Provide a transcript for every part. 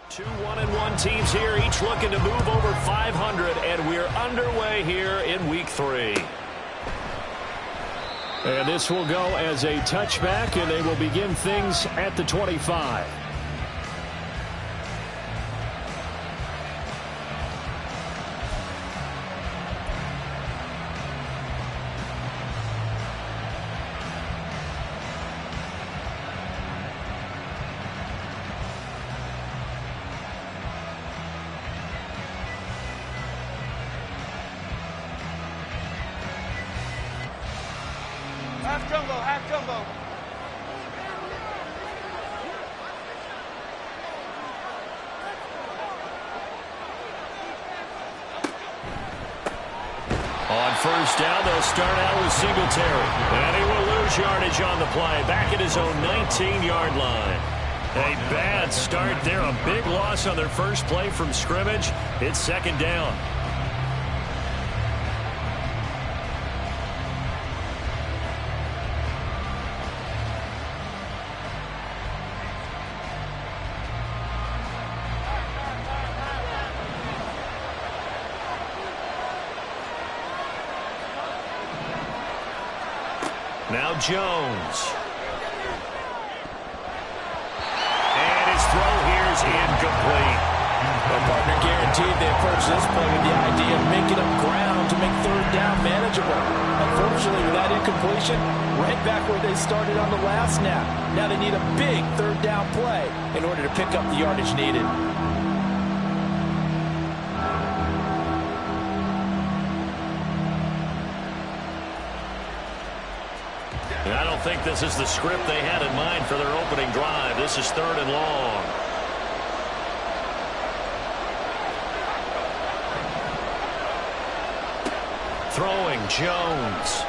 Two 1-1 teams here, each looking to move over 500, and we're underway here in week 3. And this will go as a touchback, and they will begin things at the 25. Half jumbo, half jumbo. On first down, they'll start out with Singletary. And he will lose yardage on the play, back at his own 19-yard line. A bad start there, a big loss on their first play from scrimmage. It's second down. Now Jones. And his throw here is incomplete. The partner guaranteed they approach this play with the idea of making up ground to make third down manageable. Unfortunately, with that incompletion, right back where they started on the last snap. Now they need a big third down play in order to pick up the yardage needed. I don't think this is the script they had in mind for their opening drive. This is third and long. Throwing Jones.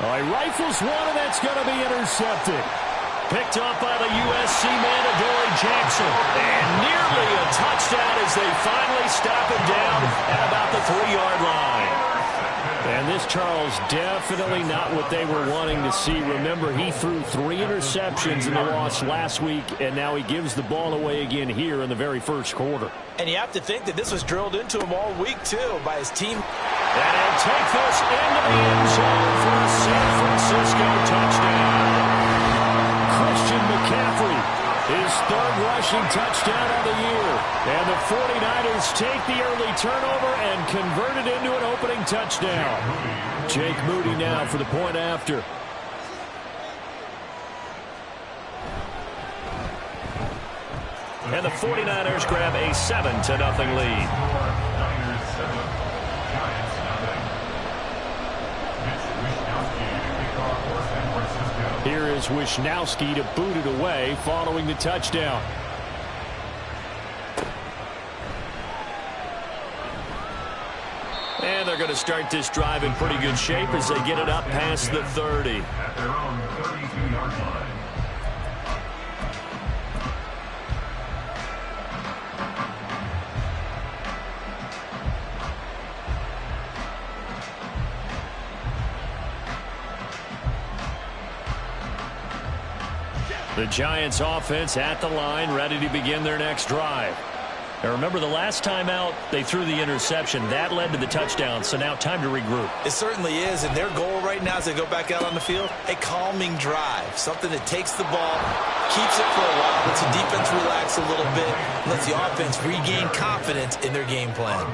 Oh, he rifles one, and that's going to be intercepted. Picked up by the USC man, Adoree Jackson. And nearly a touchdown as they finally stop him down at about the 3-yard line. And this, Charles, definitely not what they were wanting to see. Remember, he threw 3 interceptions in the loss last week, and now he gives the ball away again here in the very first quarter. And you have to think that this was drilled into him all week, too, by his team. And he'll take this into the end zone for a San Francisco touchdown. Christian McCaffrey, his 3rd rushing touchdown of the year. And the 49ers take the early turnover and convert it into an opening touchdown. Jake Moody now for the point after. And the 49ers grab a 7-0 lead. Here is Wishnowsky to boot it away following the touchdown. And they're going to start this drive in pretty good shape as they get it up past the 30. At their own 32-yard line. The Giants offense at the line, ready to begin their next drive. Now remember, the last time out, they threw the interception. That led to the touchdown, so now time to regroup. It certainly is, and their goal right now as they go back out on the field, a calming drive, something that takes the ball, keeps it for a while, lets the defense relax a little bit, lets the offense regain confidence in their game plan.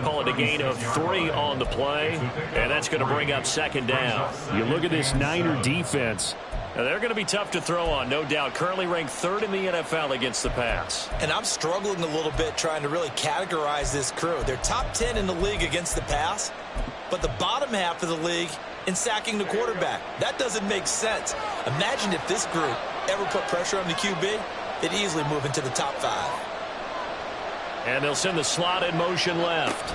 Call it a gain of 3 on the play, and that's going to bring up second down. You look at this Niner defense. Now, they're going to be tough to throw on, no doubt. Currently ranked 3rd in the NFL against the pass. And I'm struggling a little bit trying to really categorize this crew. They're top 10 in the league against the pass, but the bottom half of the league in sacking the quarterback. That doesn't make sense. Imagine if this group ever put pressure on the QB, they'd easily move into the top 5. And they'll send the slot in motion left.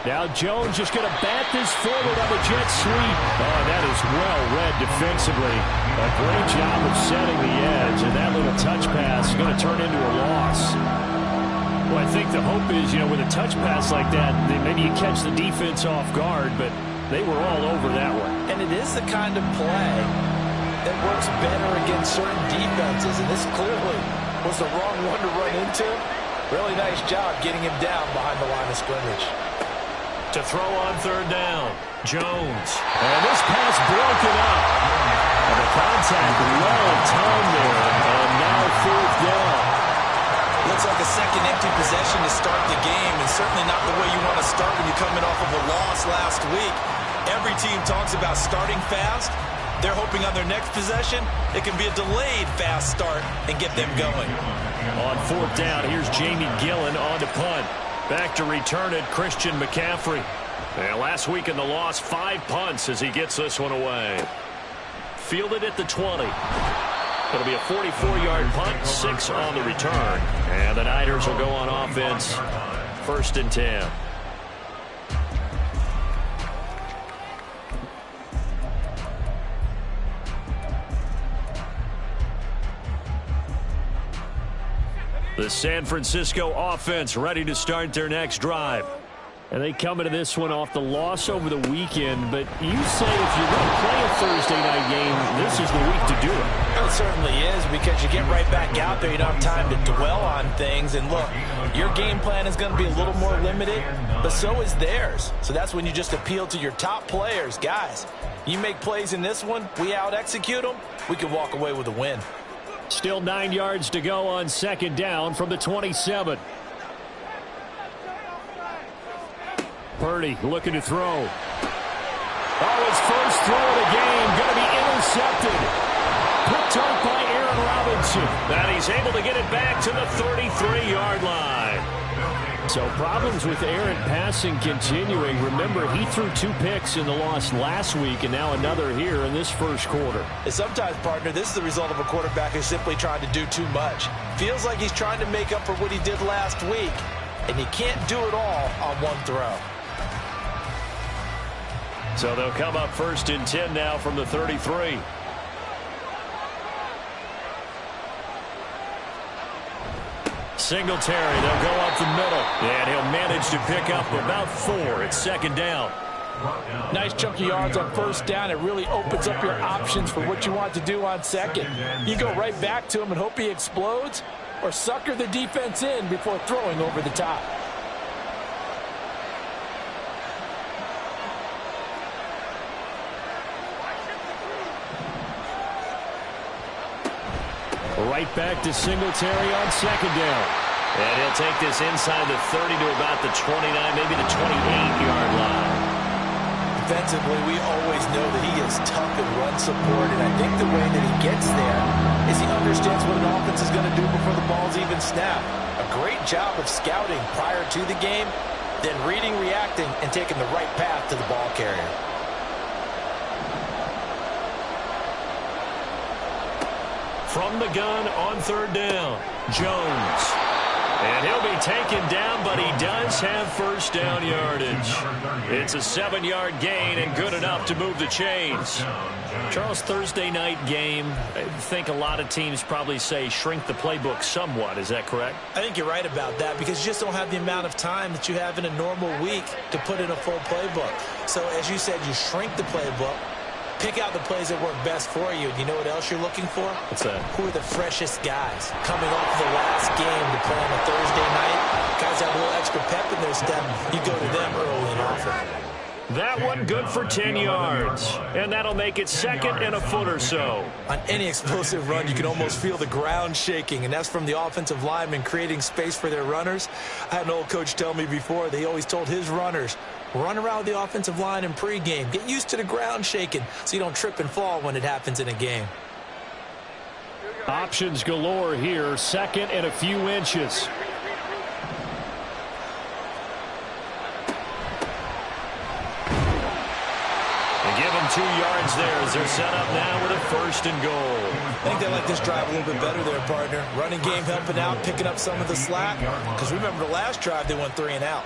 Now Jones just going to bat this forward on the jet sweep. Oh, that is well read defensively. A great job of setting the edge, and that little touch pass is going to turn into a loss. Well, I think the hope is, with a touch pass like that, maybe you catch the defense off guard, but they were all over that one. And it is the kind of play that works better against certain defenses, and this clearly was the wrong one to run into. Really nice job getting him down behind the line of scrimmage. To throw on third down, Jones. And this pass broken up. And the contact well timed there, and now fourth down. Looks like a second empty possession to start the game, and certainly not the way you want to start when you're coming off of a loss last week. Every team talks about starting fast. They're hoping on their next possession, it can be a delayed fast start and get them going. On fourth down, here's Jamie Gillen on to punt. Back to return it, Christian McCaffrey. And last week in the loss, 5 punts as he gets this one away. Fielded at the 20. It'll be a 44-yard punt, 6 on the return. And the Niners will go on offense, 1st and 10. The San Francisco offense ready to start their next drive. And they come into this one off the loss over the weekend, but you say if you're going to play a Thursday night game, this is the week to do it. Well, it certainly is, because you get right back out there. You don't have time to dwell on things. And look, your game plan is going to be a little more limited, but so is theirs. So that's when you just appeal to your top players. Guys, you make plays in this one, we out-execute them, we can walk away with a win. Still 9 yards to go on second down from the 27. Purdy looking to throw. Oh, his first throw of the game going to be intercepted. Picked up by Aaron Robinson. And he's able to get it back to the 33-yard line. So problems with Aaron passing continuing. Remember, he threw 2 picks in the loss last week, and now another here in this first quarter. And sometimes, partner, this is the result of a quarterback who's simply trying to do too much. Feels like he's trying to make up for what he did last week, and he can't do it all on one throw. So they'll come up 1st and 10 now from the 33. Singletary, they'll go up the middle. And he'll manage to pick up about 4. It's second down. Nice chunk of yards on first down. It really opens up your options for what you want to do on second. You go right back to him and hope he explodes, or sucker the defense in before throwing over the top. Right back to Singletary on second down. And he'll take this inside the 30 to about the 29, maybe the 28-yard line. Defensively, we always know that he is tough in run support, and I think the way that he gets there is he understands what an offense is going to do before the ball's even snapped. A great job of scouting prior to the game, then reading, reacting, and taking the right path to the ball carrier. From the gun on third down, Jones. And he'll be taken down, but he does have first down yardage. It's a 7-yard gain and good enough to move the chains. Charles, Thursday night game, I think a lot of teams probably say shrink the playbook somewhat. Is that correct? I think you're right about that, because you just don't have the amount of time that you have in a normal week to put in a full playbook. So as you said, you shrink the playbook. Pick out the plays that work best for you. And you know what else you're looking for? What's that? Who are the freshest guys coming off the last game to play on a Thursday night? Guys have a little extra pep in their step. You go to them early and often. That one good for 10 yards. And that'll make it second and a foot or so. On any explosive run, you can almost feel the ground shaking, and that's from the offensive linemen creating space for their runners. I had an old coach tell me before, they always told his runners, run around the offensive line in pregame. Get used to the ground shaking so you don't trip and fall when it happens in a game. Options galore here. Second and a few inches. They give them 2 yards there as they're set up now with a first and goal. I think they like this drive a little bit better there, partner. Running game helping out, picking up some of the slack. Because remember the last drive, they went 3 and out.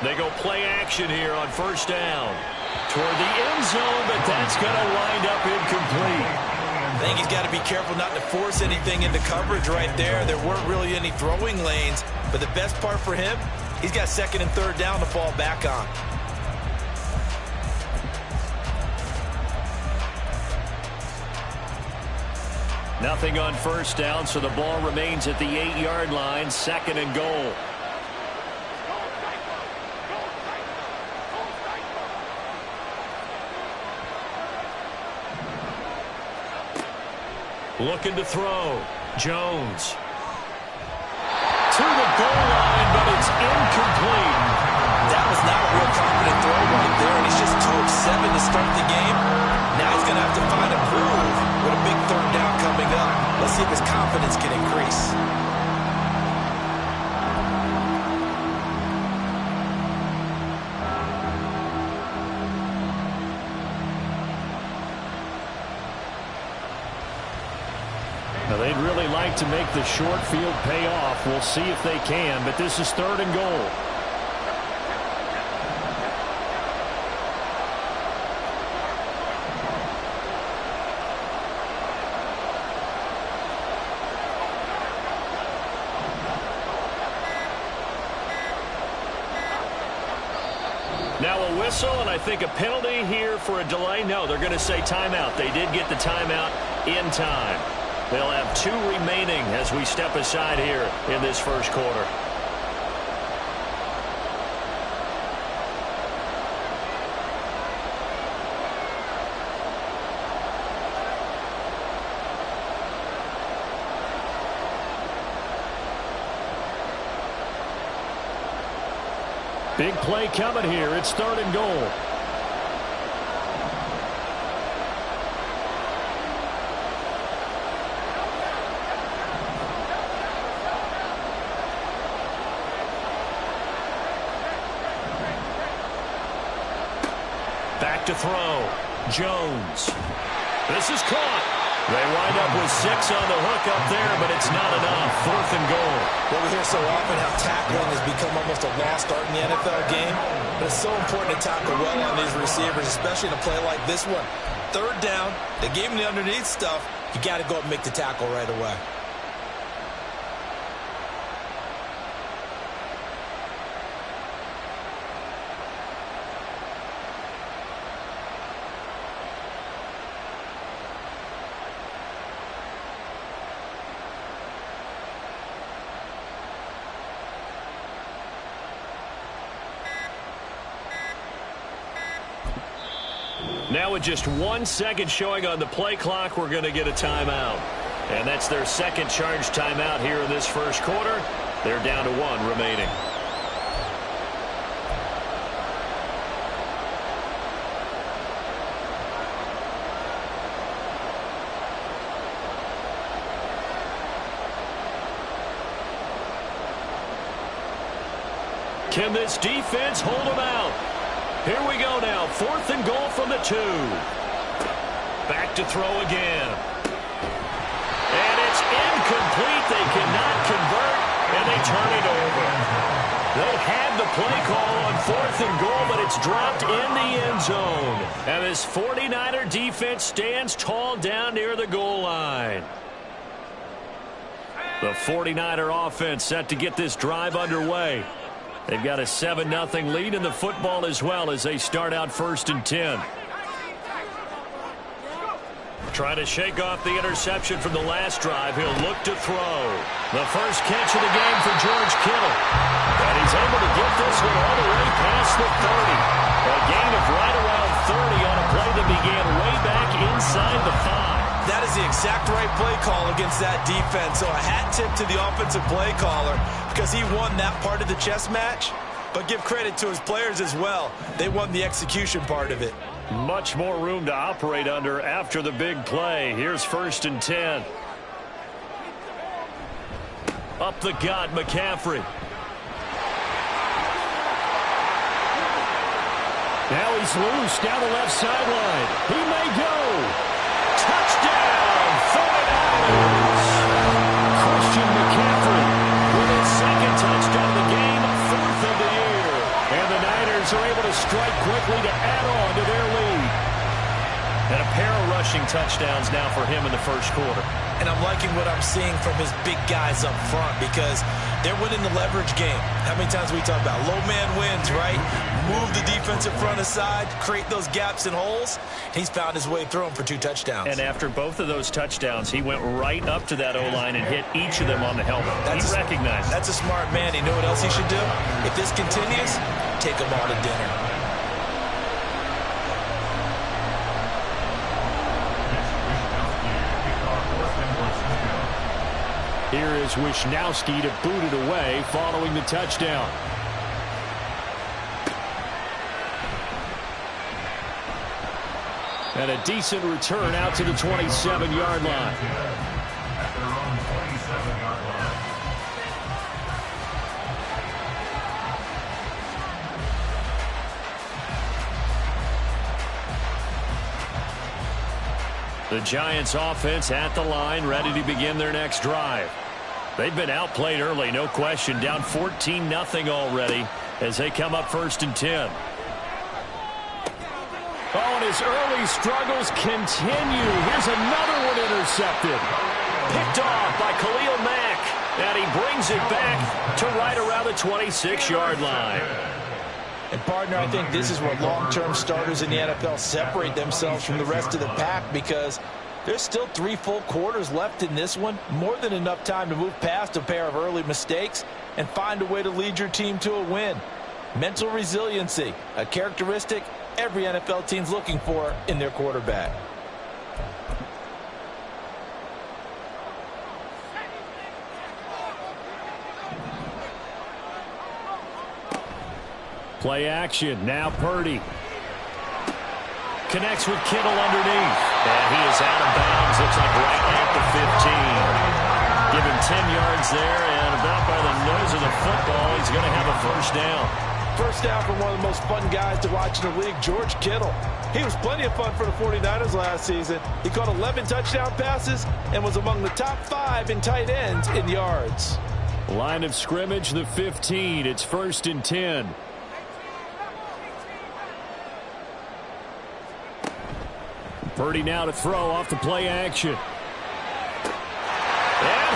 They go play action here on first down. toward the end zone, but that's going to wind up incomplete. I think he's got to be careful not to force anything into coverage right there. There weren't really any throwing lanes, but the best part for him, he's got second and third down to fall back on. Nothing on first down, so the ball remains at the 8-yard line, second and goal. Looking to throw. Jones. To the goal line, but it's incomplete. That was not a real confident throw right there, and he's just 2 of 7 to start the game. Now he's going to have to find a groove with a big third down coming up. Let's see if his confidence can increase. Now, they'd really like to make the short field pay off. We'll see if they can, but this is third and goal. Now a whistle, and I think a penalty here for a delay. No, they're going to say timeout. They did get the timeout in time. They'll have 2 remaining as we step aside here in this first quarter. Big play coming here. It's third and goal. Back to throw. Jones. This is caught. They wind up with 6 on the hook up there, but it's not enough. Fourth and goal. Well, we hear so often how tackling has become almost a lost art in the NFL game, but it's so important to tackle well on these receivers, especially in a play like this one. Third down, they gave him the underneath stuff. You got to go up and make the tackle right away. Now with just 1 second showing on the play clock, we're going to get a timeout. And that's their second charge timeout here in this first quarter. They're down to 1 remaining. Can this defense hold them out? Here we go now. Fourth and goal from the 2. Back to throw again. And it's incomplete. They cannot convert, and they turn it over. They had the play call on fourth and goal, but it's dropped in the end zone. And this 49er defense stands tall down near the goal line. The 49er offense set to get this drive underway. They've got a 7-0 lead in the football as well as they start out first and 10. Trying to shake off the interception from the last drive. He'll look to throw. The first catch of the game for George Kittle. And he's able to get this one all the way past the 30. A gain of right around 30 on a play that began way back inside the 5. That is the exact right play call against that defense. So a hat tip to the offensive play caller because he won that part of the chess match. But give credit to his players as well. They won the execution part of it. Much more room to operate under after the big play. Here's first and 10. Up the gut, McCaffrey. Now he's loose down the left sideline. He may go. Touchdown, 49ers. Christian McCaffrey with his second touchdown of the game, 4th of the year. And the Niners are able to strike quickly to add on to And a pair of rushing touchdowns now for him in the first quarter. And I'm liking what I'm seeing from his big guys up front because they're winning the leverage game. How many times we talk about low man wins, right? Move the defensive front aside, create those gaps and holes. He's found his way through them for 2 touchdowns. And after both of those touchdowns, he went right up to that O-line and hit each of them on the helmet. He recognized it. That's a smart man. You know what else he should do? If this continues, take them all to dinner. Here is Wisnowski to boot it away following the touchdown. And a decent return out to the 27-yard line. At their own 27-yard line. The Giants offense at the line, ready to begin their next drive. They've been outplayed early, no question, down 14-0 already as they come up 1st and 10. Oh, and his early struggles continue. Here's another one intercepted. Picked off by Khalil Mack, and he brings it back to right around the 26-yard line. And, partner, I think this is where long-term starters in the NFL separate themselves from the rest of the pack because there's still 3 full quarters left in this one. More than enough time to move past a pair of early mistakes and find a way to lead your team to a win. Mental resiliency, a characteristic every NFL team's looking for in their quarterback. Play action. Now Purdy. Connects with Kittle underneath. And he is out of bounds. Looks like right at the 15. Give him 10 yards there. And about by the nose of the football, he's going to have a first down. First down from one of the most fun guys to watch in the league, George Kittle. He was plenty of fun for the 49ers last season. He caught 11 touchdown passes and was among the top 5 in tight ends in yards. Line of scrimmage, the 15. It's 1st and 10. Purdy now to throw off the play action. And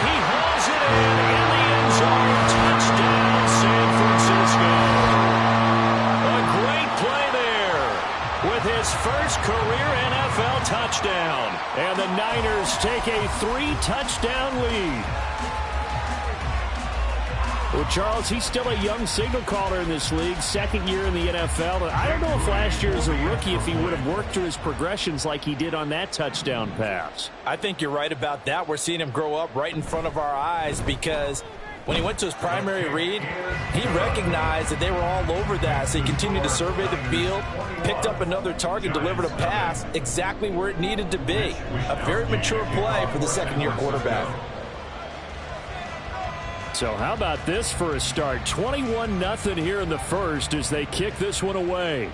he hauls it in the end zone. Touchdown, San Francisco. A great play there with his first career NFL touchdown. And the Niners take a 3-touchdown lead. Well, Charles, he's still a young signal caller in this league, 2nd year in the NFL. I don't know if last year as a rookie if he would have worked through his progressions like he did on that touchdown pass. I think you're right about that. We're seeing him grow up right in front of our eyes because when he went to his primary read, he recognized that they were all over that. So he continued to survey the field, picked up another target, delivered a pass exactly where it needed to be. A very mature play for the 2nd-year quarterback. So how about this for a start? 21-0 here in the first as they kick this one away.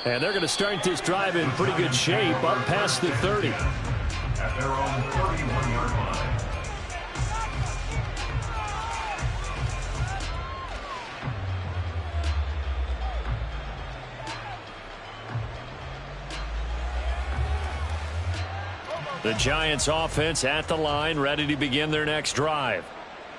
And they're going to start this drive in pretty good shape up past the 30. At their own 31-yard line. The Giants offense at the line, ready to begin their next drive.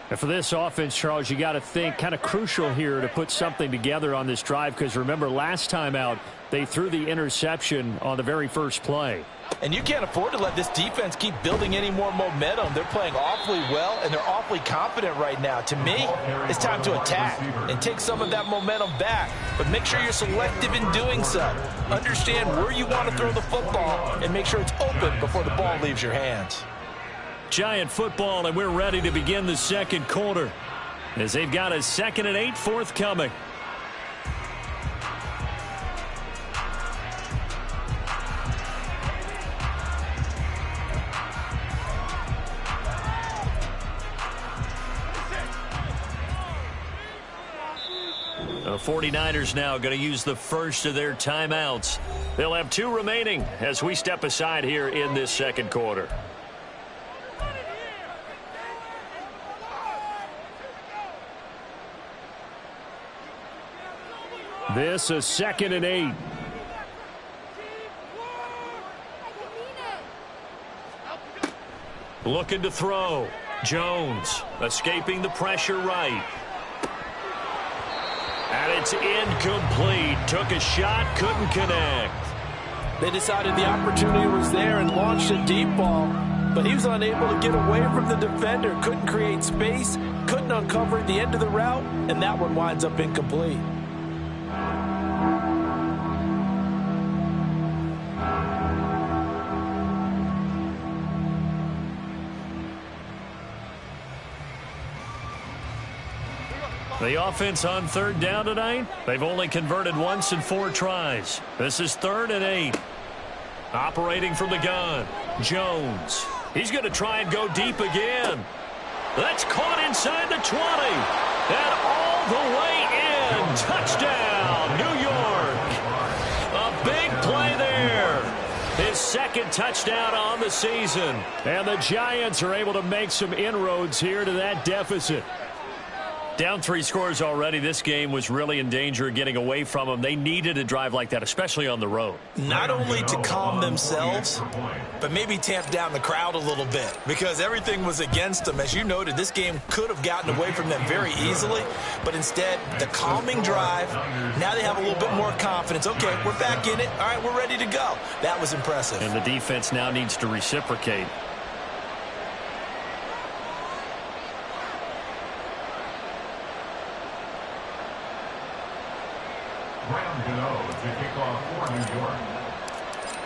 And for this offense, Charles, you got to think kind of crucial here to put something together on this drive because remember last time out they threw the interception on the very first play. And you can't afford to let this defense keep building any more momentum. They're playing awfully well, and they're awfully confident right now. To me, it's time to attack and take some of that momentum back. But make sure you're selective in doing so. Understand where you want to throw the football and make sure it's open before the ball leaves your hands. Giant football, and we're ready to begin the second quarter as they've got a 2nd and 8 forthcoming. The 49ers now going to use the first of their timeouts. They'll have 2 remaining as we step aside here in this second quarter. This is 2nd and 8. Looking to throw. Jones escaping the pressure right. And it's incomplete. Took a shot, couldn't connect. They decided the opportunity was there and launched a deep ball, but he was unable to get away from the defender. Couldn't create space, couldn't uncover the end of the route, and that one winds up incomplete. The offense on 3rd down tonight, they've only converted once in 4 tries. This is 3rd and 8. Operating from the gun, Jones. He's going to try and go deep again. That's caught inside the 20. And all the way in. Touchdown, New York. A big play there. His 2nd touchdown on the season. And the Giants are able to make some inroads here to that deficit. Down 3 scores already. This game was really in danger of getting away from them. They needed a drive like that, especially on the road. Not only to calm themselves, but maybe tamp down the crowd a little bit because everything was against them. As you noted, this game could have gotten away from them very easily, but instead, the calming drive, now they have a little bit more confidence. Okay, we're back in it. All right, we're ready to go. That was impressive. And the defense now needs to reciprocate.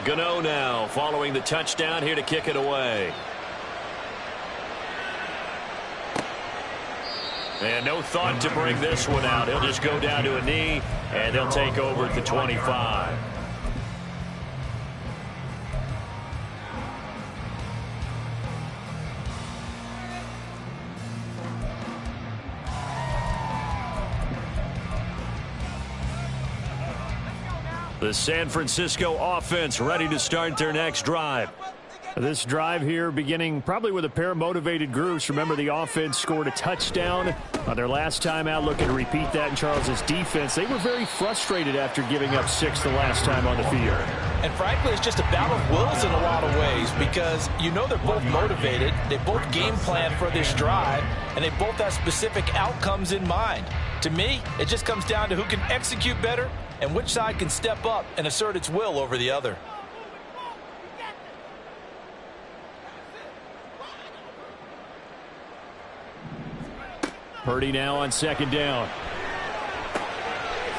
Gano now following the touchdown here to kick it away. And no thought to bring this one out. He'll just go down to a knee, and they'll take over at the 25. The San Francisco offense ready to start their next drive. This drive here beginning probably with a pair of motivated groups. Remember, the offense scored a touchdown on their last time out, looking to repeat that in Charles's defense. They were very frustrated after giving up 6 the last time on the field. And frankly, it's just a battle of wills in a lot of ways because you know they're both motivated, they both game plan for this drive, and they both have specific outcomes in mind. To me, it just comes down to who can execute better and which side can step up and assert its will over the other. Purdy now on 2nd down.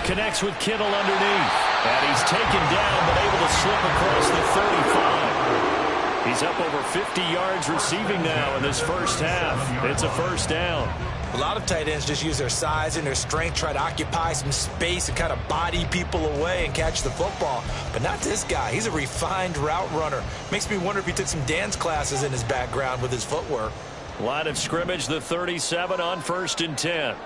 Connects with Kittle underneath. And he's taken down but able to slip across the 35. He's up over 50 yards receiving now in this first half. It's a first down. A lot of tight ends just use their size and their strength, try to occupy some space and kind of body people away and catch the football. But not this guy. He's a refined route runner. Makes me wonder if he took some dance classes in his background with his footwork. Line of scrimmage, the 37 on 1st and 10.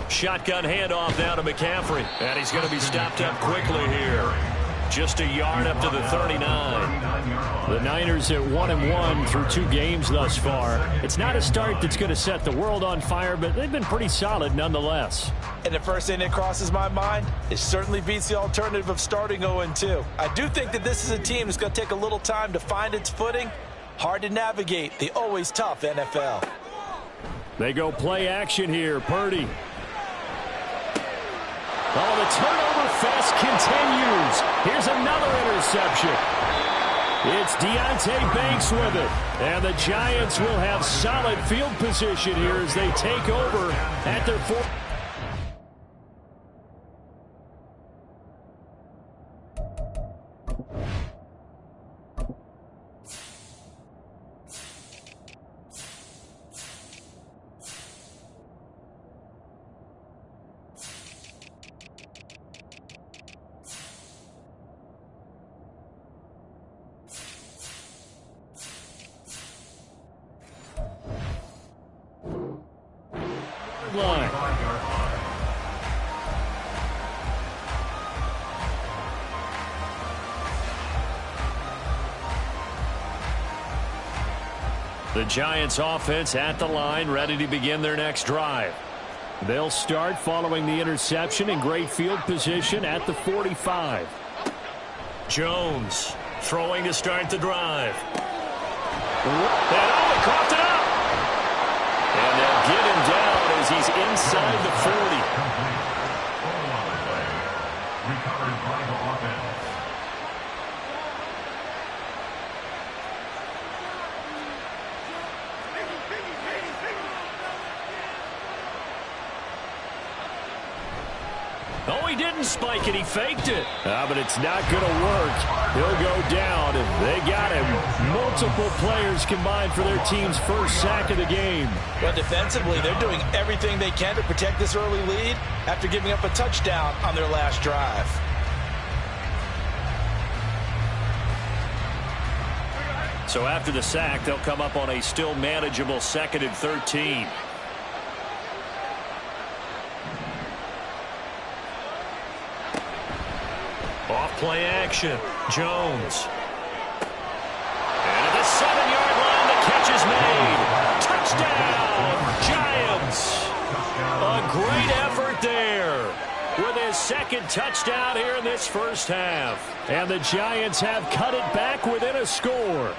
Shotgun handoff now to McCaffrey. And he's going to be stopped up quickly here. Just a yard up to the 39. The Niners at 1-1 through 2 games thus far. It's not a start that's going to set the world on fire, but they've been pretty solid nonetheless. And the first thing that crosses my mind, it certainly beats the alternative of starting 0-2. I do think that this is a team that's going to take a little time to find its footing. Hard to navigate the always tough NFL. They go play action here. Purdy. Oh, the turnover fest continues. Here's another interception. It's Deonte Banks with it. And the Giants will have solid field position here as they take over at their 4th. Line. The Giants offense at the line, ready to begin their next drive. They'll start following the interception in great field position at the 45. Jones throwing to start the drive. And he coughed it up. And they'll get him down as he's inside the 40. Recovered by the offense. Oh, he didn't spike it. He faked it. But it's not going to work. He'll go down, and they got him. Multiple players combined for their team's first sack of the game. But defensively, they're doing everything they can to protect this early lead after giving up a touchdown on their last drive. So after the sack, they'll come up on a still manageable 2nd and 13. Off-play action. Jones. And at the 7-yard line, the catch is made. Touchdown, Giants. A great effort there with his 2nd touchdown here in this first half. And the Giants have cut it back within a score.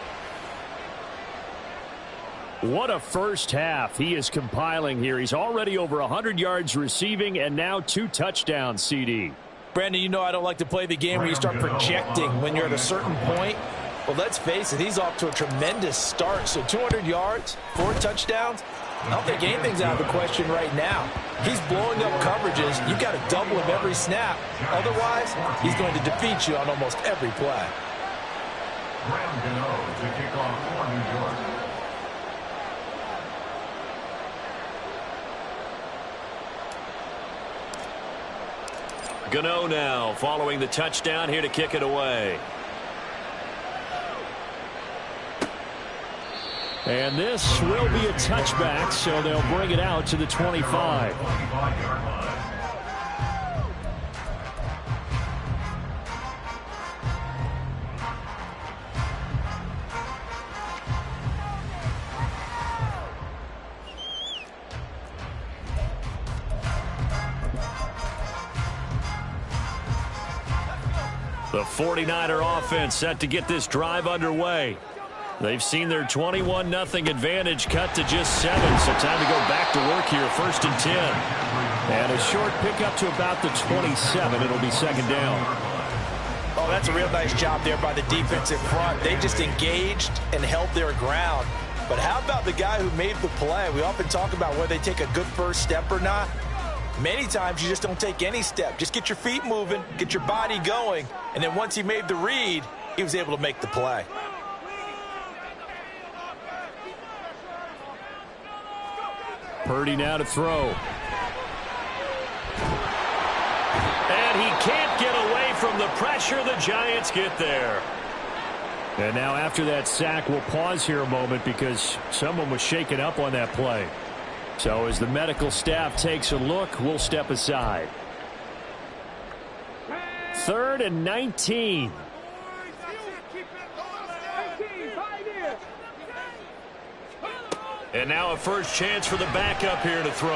What a first half he is compiling here. He's already over 100 yards receiving and now 2 touchdowns, CD. Brandon, you know I don't like to play the game where you start projecting when you're at a certain point. Well, let's face it, he's off to a tremendous start. So 200 yards, 4 touchdowns. I don't think anything's out of the question right now. He's blowing up coverages. You've got to double him every snap. Otherwise, he's going to defeat you on almost every play. Graham Gano to kick off for New York. Gano now following the touchdown here to kick it away. And this will be a touchback, so they'll bring it out to the 25. The 49er offense set to get this drive underway. They've seen their 21-0 advantage cut to just 7, so time to go back to work here, 1st and 10. And a short pickup to about the 27. It'll be 2nd down. Oh, that's a real nice job there by the defensive front. They just engaged and held their ground. But how about the guy who made the play? We often talk about whether they take a good first step or not. Many times you just don't take any step. Just get your feet moving, get your body going, and then once he made the read, he was able to make the play. Purdy now to throw. And he can't get away from the pressure. The Giants get there. And now after that sack, we'll pause here a moment because someone was shaken up on that play. So as the medical staff takes a look, we'll step aside. 3rd and 19. And now a first chance for the backup here to throw.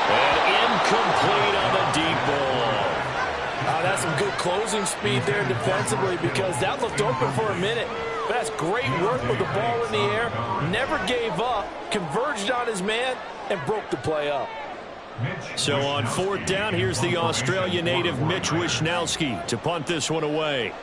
And incomplete on the deep ball. That's some good closing speed there defensively because that looked open for a minute. But that's great work with the ball in the air. Never gave up, converged on his man, and broke the play up. So on 4th down, here's the Australia native Mitch Wishnowsky to punt this one away.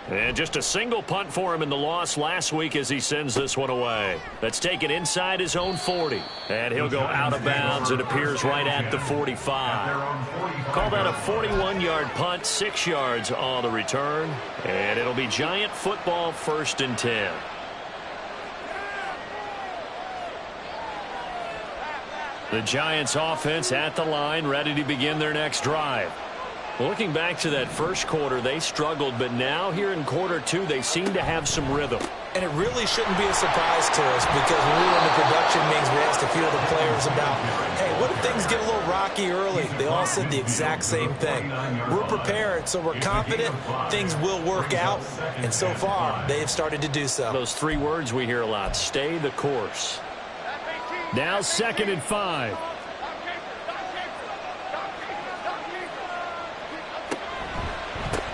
And just a single punt for him in the loss last week as he sends this one away. That's taken inside his own 40. And he'll go out of bounds. It appears right at the 45. Call that a 41-yard punt, 6 yards on the return. And it'll be Giant football, 1st and 10. The Giants offense at the line, ready to begin their next drive. Looking back to that first quarter, they struggled, but now here in quarter 2, they seem to have some rhythm. And it really shouldn't be a surprise to us because when we were in the production meetings, we asked a few of the players about, hey, what have things get a little rocky early, they all said the exact same thing. We're prepared, so we're confident things will work out, and so far, they have started to do so. Those three words we hear a lot, stay the course. Now 2nd and 5.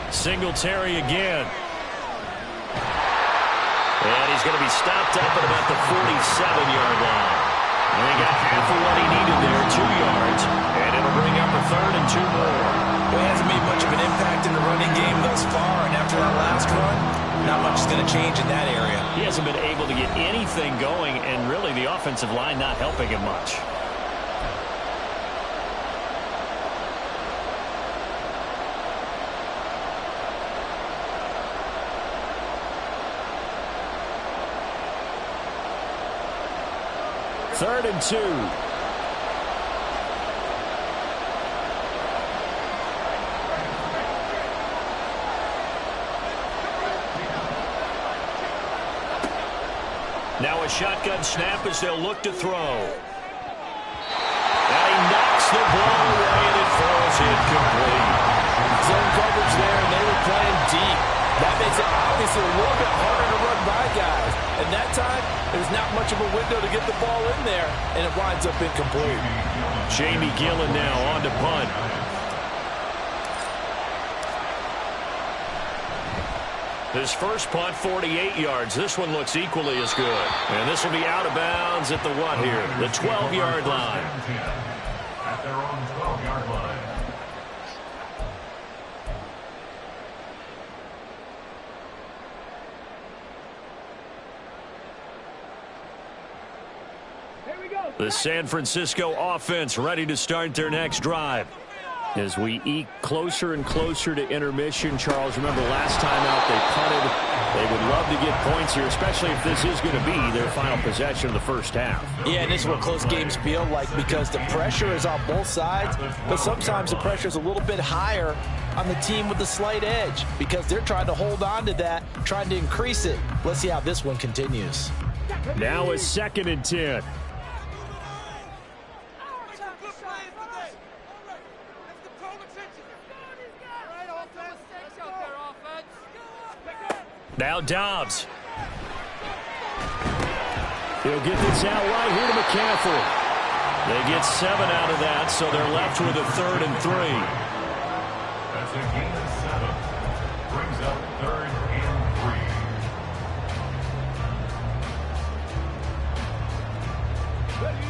Singletary again. And he's going to be stopped up at about the 47-yard line. And he got half of what he needed there, 2 yards. And it'll bring up a 3rd and 2 more. Well, he hasn't made much of an impact in the running game thus far, and after that last run, not much is going to change in that area. He hasn't been able to get anything going, and really the offensive line not helping him much. Third and 2. Now a shotgun snap as they'll look to throw. And he knocks the ball away and it falls incomplete. Zone coverage there, and they were playing deep. That makes it obviously a little bit harder to run by guys. And that time, there's not much of a window to get the ball in there, and it winds up incomplete. Jamie Gillen now on to punt. His first punt, 48 yards. This one looks equally as good. And this will be out of bounds at the what here? The 12-yard line. At their own 12-yard line. The San Francisco offense ready to start their next drive. As we eke closer and closer to intermission, Charles, remember last time out they punted. They would love to get points here, especially if this is going to be their final possession of the first half. Yeah, and this is what close games feel like because the pressure is on both sides, but sometimes the pressure is a little bit higher on the team with the slight edge because they're trying to hold on to that, trying to increase it. Let's see how this one continues. Now it's 2nd and 10. Now Dobbs. He'll get this out right here to McCaffrey. They get 7 out of that, so they're left with a 3rd and 3. That's a gain of 7. Brings up 3rd and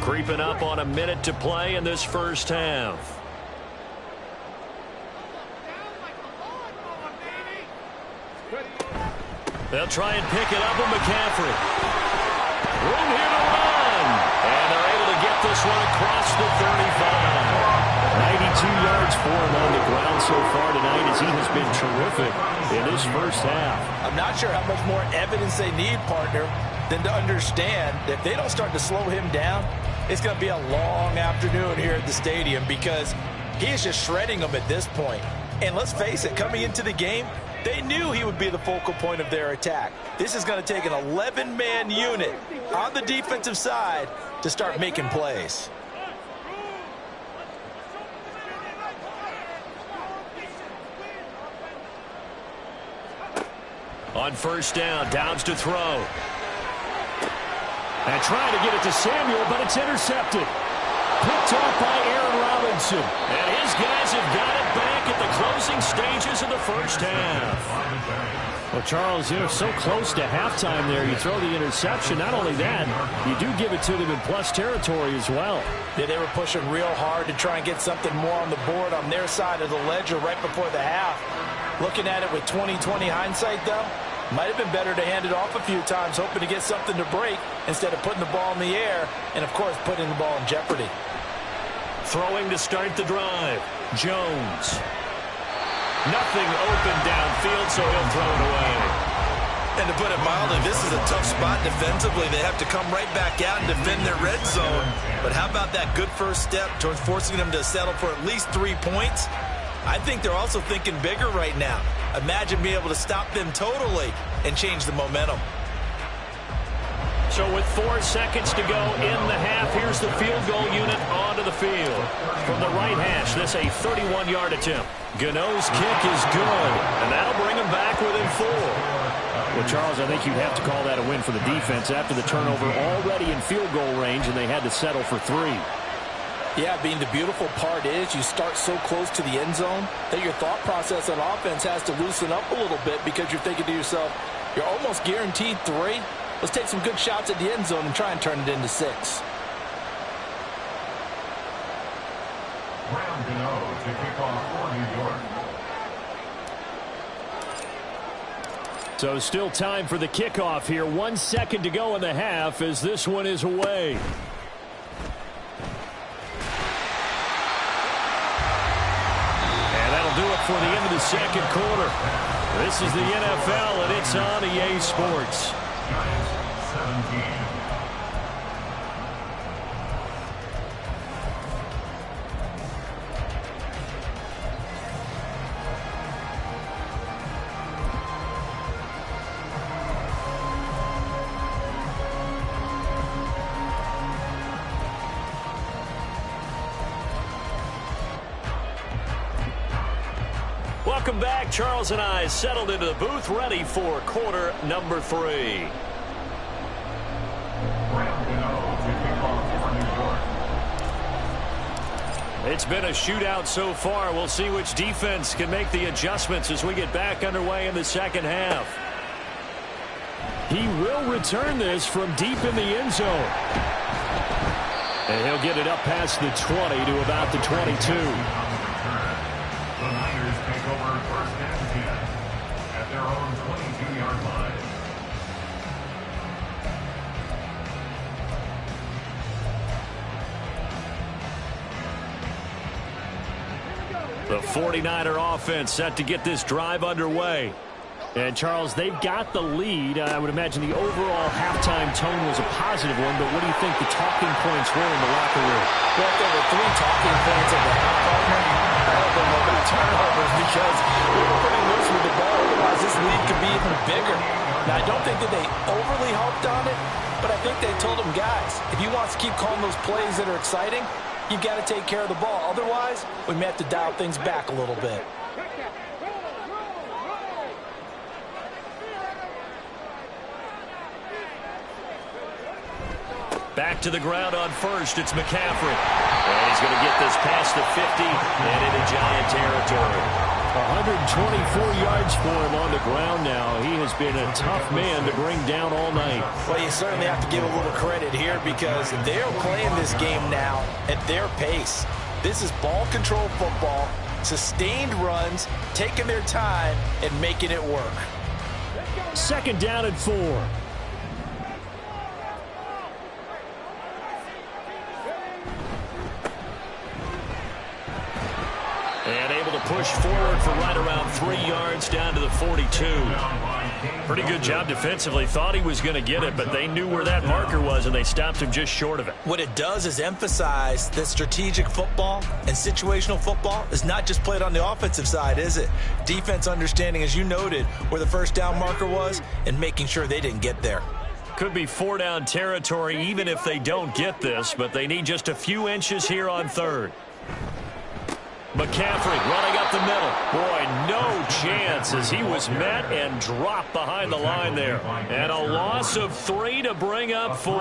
3. Creeping up on a minute to play in this first half. They'll try and pick it up with McCaffrey. Room here to run. And they're able to get this one across the 35. 92 yards for him on the ground so far tonight as he has been terrific in this first half. I'm not sure how much more evidence they need, partner, than to understand that if they don't start to slow him down, it's going to be a long afternoon here at the stadium because he is just shredding them at this point. And let's face it, coming into the game, they knew he would be the focal point of their attack. This is going to take an 11-man unit on the defensive side to start making plays. On first down, Dobbs to throw. And trying to get it to Samuel, but it's intercepted. Picked off by Aaron Robinson. And his guys have got it back at the closing stages of the first half. Well, Charles, you're so close to halftime there. You throw the interception. Not only that, you do give it to them in plus territory as well. Yeah, they were pushing real hard to try and get something more on the board on their side of the ledger right before the half. Looking at it with 20/20 hindsight, though, might have been better to hand it off a few times, hoping to get something to break instead of putting the ball in the air and, of course, putting the ball in jeopardy. Throwing to start the drive. Jones. Nothing open downfield, so he'll throw it away. And to put it mildly, this is a tough spot defensively. They have to come right back out and defend their red zone. But how about that good first step towards forcing them to settle for at least 3 points? I think they're also thinking bigger right now. Imagine being able to stop them totally and change the momentum. So with 4 seconds to go in the half, here's the field goal unit onto the field. From the right hash, this a 31-yard attempt. Gano's kick is good, and that'll bring him back within 4. Well, Charles, I think you'd have to call that a win for the defense after the turnover already in field goal range, and they had to settle for 3. Yeah, being the beautiful part is you start so close to the end zone that your thought process on offense has to loosen up a little bit because you're thinking to yourself, you're almost guaranteed 3. Let's take some good shots at the end zone and try and turn it into 6. Graham Gano to kick off for New York. So still time for the kickoff here. 1 second to go in the half as this one is away. And that'll do it for the end of the second quarter. This is the NFL, and it's on EA Sports. Giants 17. Welcome back. Charles and I settled into the booth, ready for quarter number 3. Graham Gano to kick off for New York. It's been a shootout so far. We'll see which defense can make the adjustments as we get back underway in the second half. He will return this from deep in the end zone. And he'll get it up past the 20 to about the 22. The Niners take over first and 10 at their own 22-yard line. The 49er offense set to get this drive underway. And, Charles, they've got the lead. I would imagine the overall halftime tone was a positive one, but what do you think the talking points were in the locker room? Well, there were 3 talking points at the half, partner. I don't think about turnovers because we were pretty loose with the ball. Otherwise, this lead could be even bigger. Now, I don't think that they overly harped on it, but I think they told them, guys, if you want to keep calling those plays that are exciting, you've got to take care of the ball. Otherwise, we may have to dial things back a little bit. Back to the ground on first. It's McCaffrey. And he's going to get this past the 50 and into Giant territory. 124 yards for him on the ground now. He has been a tough man to bring down all night. Well, you certainly have to give a little credit here because they're playing this game now at their pace. This is ball control football, sustained runs, taking their time, and making it work. Second down and 4. And able to push forward for right around 3 yards down to the 42. Pretty good job defensively. Thought he was going to get it, but they knew where that marker was, and they stopped him just short of it. What it does is emphasize that strategic football and situational football is not just played on the offensive side, is it? Defense understanding, as you noted, where the first down marker was and making sure they didn't get there. Could be 4-down territory even if they don't get this, but they need just a few inches here on third. McCaffrey running up the middle. Boy, no chance as he was met and dropped behind the line there. And a loss of 3 to bring up 4.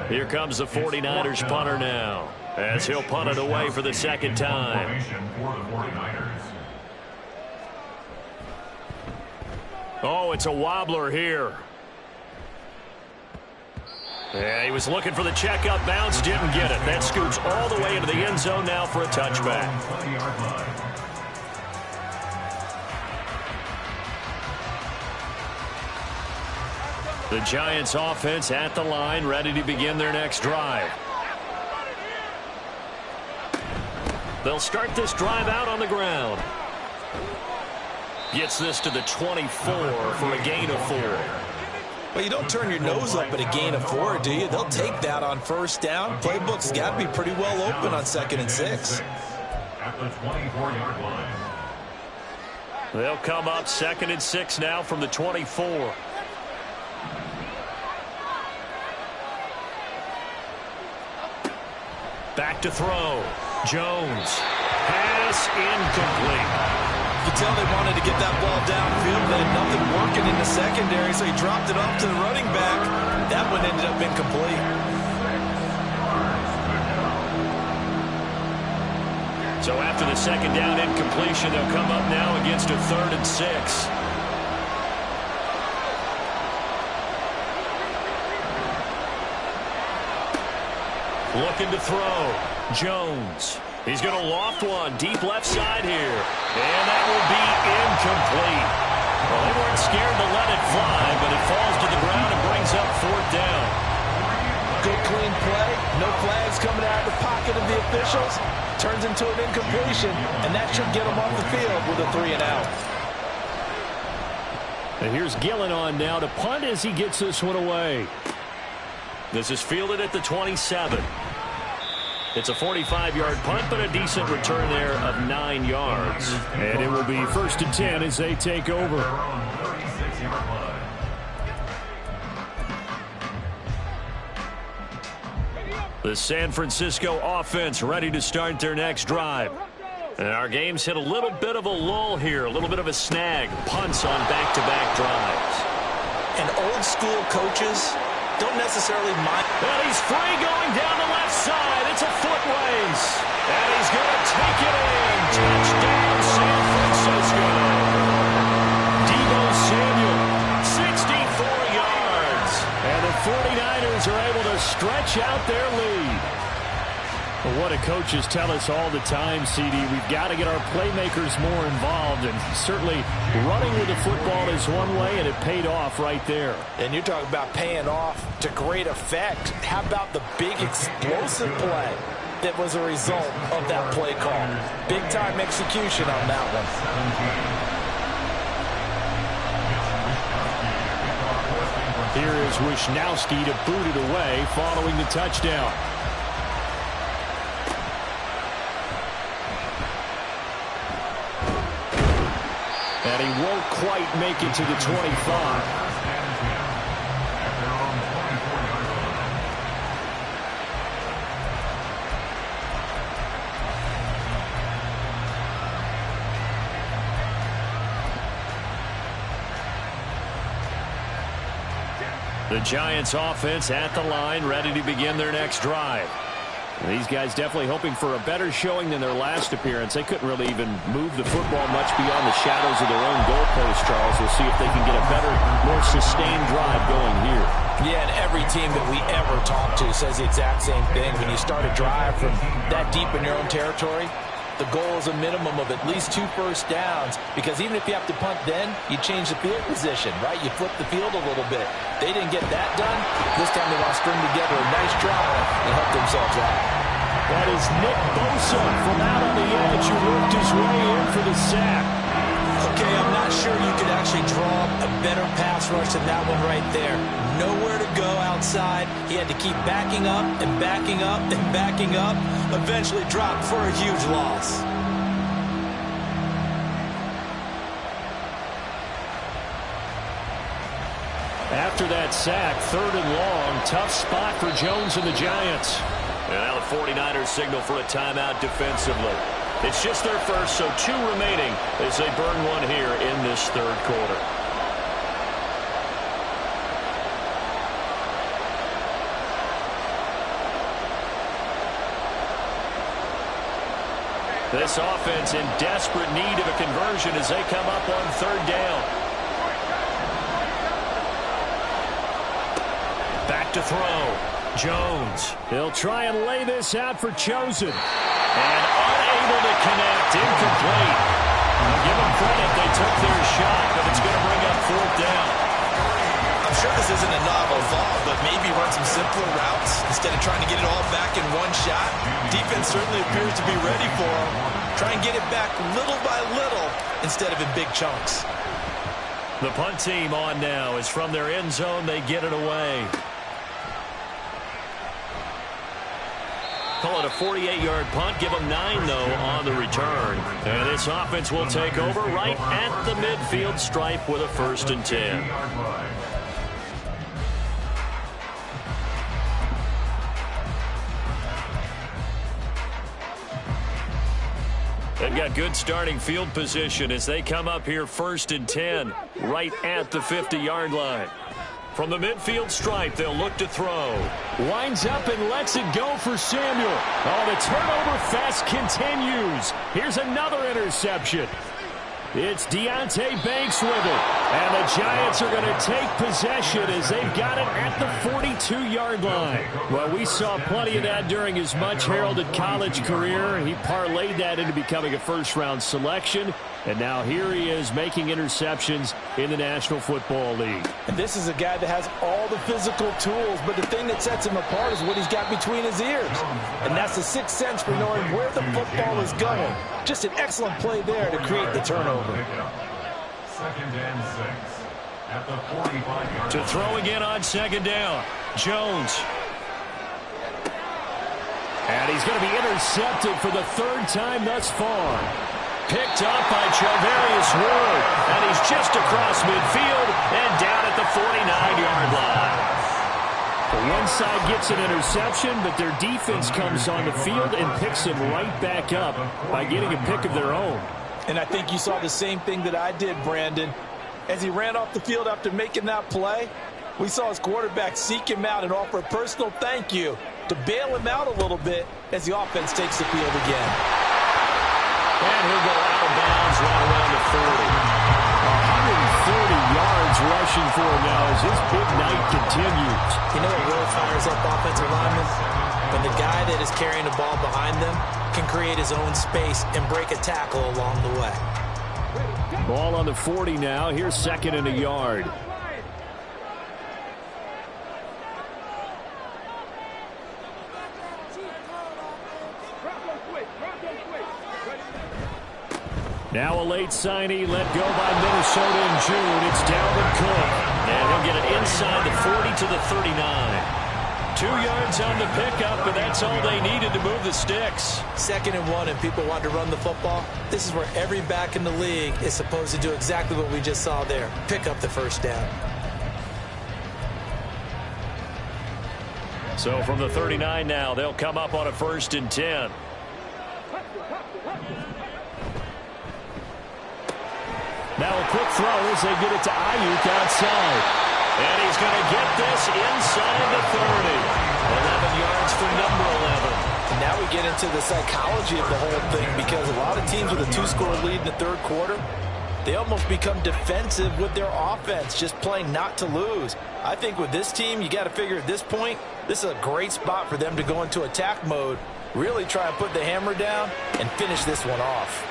Here comes the 49ers punter now as he'll punt it away for the second time. Oh, it's a wobbler here. Yeah, he was looking for the checkup bounce, didn't get it. That scoots all the way into the end zone now for a touchback. The Giants offense at the line, ready to begin their next drive. They'll start this drive out on the ground. Gets this to the 24 for a gain of 4. Well, you don't turn your nose up at a gain of 4, do you? They'll take that on first down. Playbook's got to be pretty well open on 2nd and 6. At the 24-yard line. They'll come up 2nd and 6 now from the 24. to throw. Jones. Pass incomplete. You can tell they wanted to get that ball downfield. They had nothing working in the secondary, so he dropped it off to the running back. That one ended up incomplete. So after the second down incompletion, they'll come up now against a 3rd and 6. Looking to throw. Jones. He's going to loft one deep left side here. And that will be incomplete. Well, they weren't scared to let it fly, but it falls to the ground and brings up 4th down. Good clean play. No flags coming out of the pocket of the officials. Turns into an incompletion, and that should get them off the field with a 3 and out. And here's Gillen on now to punt as he gets this one away. This is fielded at the 27. It's a 45-yard punt, but a decent return there of 9 yards. And it will be 1st and 10 as they take over. The San Francisco offense ready to start their next drive. And our game's hit a little bit of a lull here, a little bit of a snag. Punts on back-to-back drives. And old-school coaches don't necessarily mind. And he's free going down the left side. It's a foot race. And he's going to take it in. Touchdown, San Francisco. Deebo Samuel, 64 yards. And the 49ers are able to stretch out their lead. Well, what do coaches tell us all the time, CD? We've got to get our playmakers more involved, and certainly running with the football is one way, and it paid off right there. And you're talking about paying off to great effect. How about the big explosive play that was a result of that play call? Big-time execution on that one. Here is Wisnowski to boot it away following the touchdown. And he won't quite make it to the 25. The Giants offense at the line, ready to begin their next drive. These guys definitely hoping for a better showing than their last appearance. They couldn't really even move the football much beyond the shadows of their own goalpost, Charles. We'll see if they can get a better, more sustained drive going here. Yeah, and every team that we ever talk to says the exact same thing. When you start a drive from that deep in your own territory, the goal is a minimum of at least 2 first downs, because even if you have to punt then, you change the field position, right? You flip the field a little bit. They didn't get that done. This time they want to string together a nice drive and help themselves out. That is Nick Bosa from out on the edge who worked his way in for the sack. Okay, I'm not sure you could actually draw a better pass rush than that one right there. Nowhere to go outside. He had to keep backing up and backing up and backing up. Eventually dropped for a huge loss. After that sack, 3rd and long, tough spot for Jones and the Giants. And now the 49ers signal for a timeout defensively. It's just their first, so 2 remaining as they burn one here in this 3rd quarter. This offense in desperate need of a conversion as they come up on 3rd down. Back to throw. Jones. He'll try and lay this out for Chosen. And unable to connect. Incomplete. Give them credit. They took their shot, but it's going to bring up 4th down. I'm sure this isn't a novel thought, but maybe run some simpler routes instead of trying to get it all back in one shot. Defense certainly appears to be ready for them. Try and get it back little by little instead of in big chunks. The punt team on now is from their end zone. They get it away. Call it a 48-yard punt. Give them 9, though, on the return. And this offense will take over right at the midfield stripe with a 1st and 10. They've got good starting field position as they come up here 1st and 10, right at the 50-yard line. From the midfield stripe, they'll look to throw. Winds up and lets it go for Samuel. Oh, the turnover fest continues. Here's another interception. It's Deonte Banks with it. And the Giants are going to take possession as they've got it at the 42-yard line. Well, we saw plenty of that during his much-heralded college career. He parlayed that into becoming a first-round selection. And now here he is making interceptions in the National Football League. And this is a guy that has all the physical tools, but the thing that sets him apart is what he's got between his ears. And that's the sixth sense for knowing where the football is going. Just an excellent play there to create the turnover. 2nd and 6 at the 45-yard To throw again on 2nd down, Jones. And he's going to be intercepted for the 3rd time thus far. Picked up by Charvarius Ward, and he's just across midfield and down at the 49-yard line. One side gets an interception, but their defense comes on the field and picks him right back up by getting a pick of their own. And I think you saw the same thing that I did, Brandon. As he ran off the field after making that play, we saw his quarterback seek him out and offer a personal thank you to bail him out a little bit as the offense takes the field again. And he'll go out of bounds right around the 40. 140 yards rushing for him now as his big night continues. You know what really fires up offensive linemen? When the guy that is carrying the ball behind them can create his own space and break a tackle along the way. Ball on the 40 now. Here's 2nd and a yard. Now a late signee let go by Minnesota in June. It's Dalvin Cook. And he'll get it inside the 40 to the 39. 2 yards on the pickup, but that's all they needed to move the sticks. 2nd and 1, and people want to run the football. This is where every back in the league is supposed to do exactly what we just saw there. Pick up the 1st down. So from the 39 now, they'll come up on a 1st and 10. Now a quick throw as they get it to Ayuk outside. And he's going to get this inside the 30. 11 yards for number 11. And now we get into the psychology of the whole thing, because a lot of teams with a 2-score lead in the 3rd quarter, they almost become defensive with their offense, just playing not to lose. I think with this team, you got to figure at this point, this is a great spot for them to go into attack mode, really try and put the hammer down and finish this one off.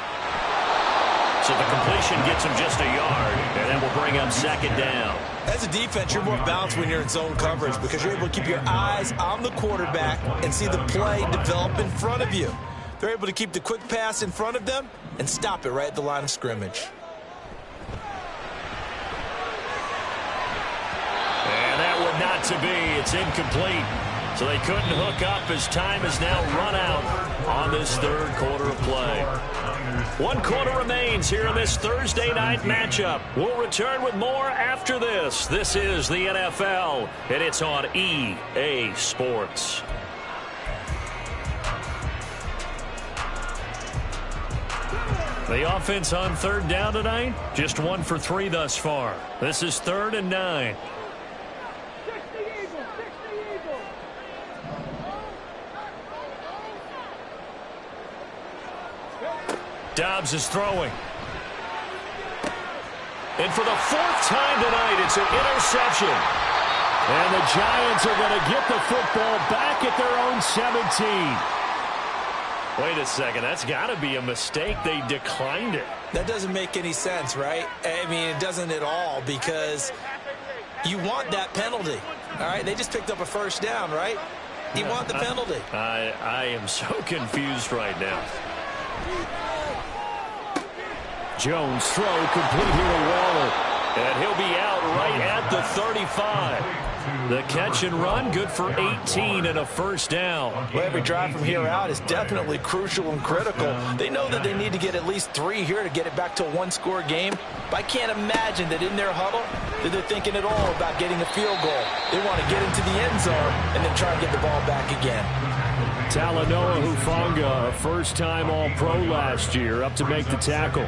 So the completion gets him just a yard, and then we'll bring up 2nd down. As a defense, you're more balanced when you're in zone coverage because you're able to keep your eyes on the quarterback and see the play develop in front of you. They're able to keep the quick pass in front of them and stop it right at the line of scrimmage. And that would not to be. It's incomplete. So they couldn't hook up as time is now run out on this 3rd quarter of play. 1 quarter remains here in this Thursday night matchup. We'll return with more after this. This is the NFL, and it's on EA Sports. The offense on 3rd down tonight, just 1 for 3 thus far. This is 3rd and 9. Dobbs is throwing. And for the 4th time tonight, it's an interception. And the Giants are going to get the football back at their own 17. Wait a second, that's got to be a mistake. They declined it. That doesn't make any sense, right? I mean, it doesn't at all, because you want that penalty. All right, they just picked up a 1st down, right? You want the penalty. I am so confused right now. Jones throw complete here to Waller. And he'll be out right at the 35. The catch and run, good for 18 and a 1st down. Well, every drive from here out is definitely crucial and critical. They know that they need to get at least 3 here to get it back to a 1-score game. But I can't imagine that in their huddle that they're thinking at all about getting a field goal. They want to get into the end zone and then try and get the ball back again. Talanoa Hufanga, a first-time All-Pro last year, up to make the tackle.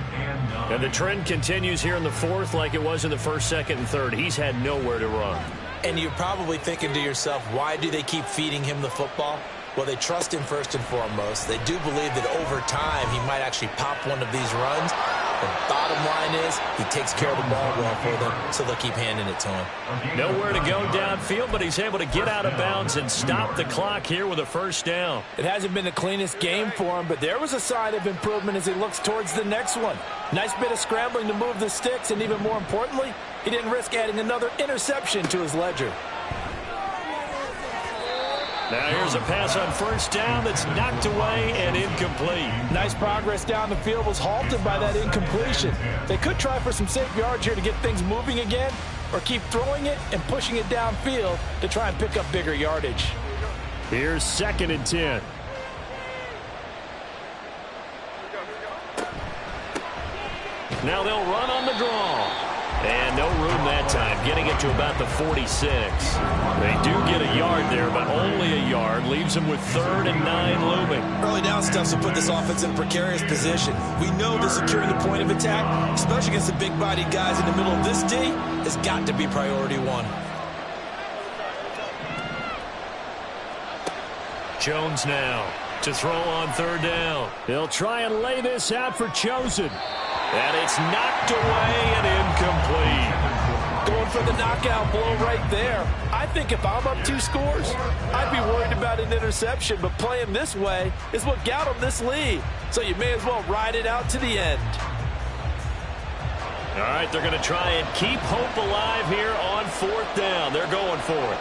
And the trend continues here in the fourth like it was in the first, second, and third. He's had nowhere to run. And you're probably thinking to yourself, why do they keep feeding him the football? Well, they trust him first and foremost. They do believe that over time he might actually pop one of these runs. The bottom line is he takes care of the ball well for them, so they'll keep handing it to him. Nowhere to go downfield, but he's able to get out of bounds and stop the clock here with a first down. It hasn't been the cleanest game for him, but there was a sign of improvement as he looks towards the next one. Nice bit of scrambling to move the sticks, and even more importantly, he didn't risk adding another interception to his ledger. Now here's a pass on first down that's knocked away and incomplete. Nice progress down the field was halted by that incompletion. They could try for some safe yards here to get things moving again, or keep throwing it and pushing it downfield to try and pick up bigger yardage. Here's 2nd and 10. Now they'll run on the draw. And no room that time, getting it to about the 46. They do get a yard there, but only a yard. Leaves them with 3rd and 9 looming. Early down stuff will put this offense in a precarious position. We know that securing the point of attack, especially against the big-bodied guys in the middle of this D, has got to be priority one. Jones now to throw on 3rd down. They'll try and lay this out for Chosen. And it's knocked away and incomplete. Going for the knockout blow right there. I think if I'm up 2 scores, I'd be worried about an interception, but playing this way is what got them this lead. So you may as well ride it out to the end. All right, they're going to try and keep hope alive here on 4th down. They're going for it.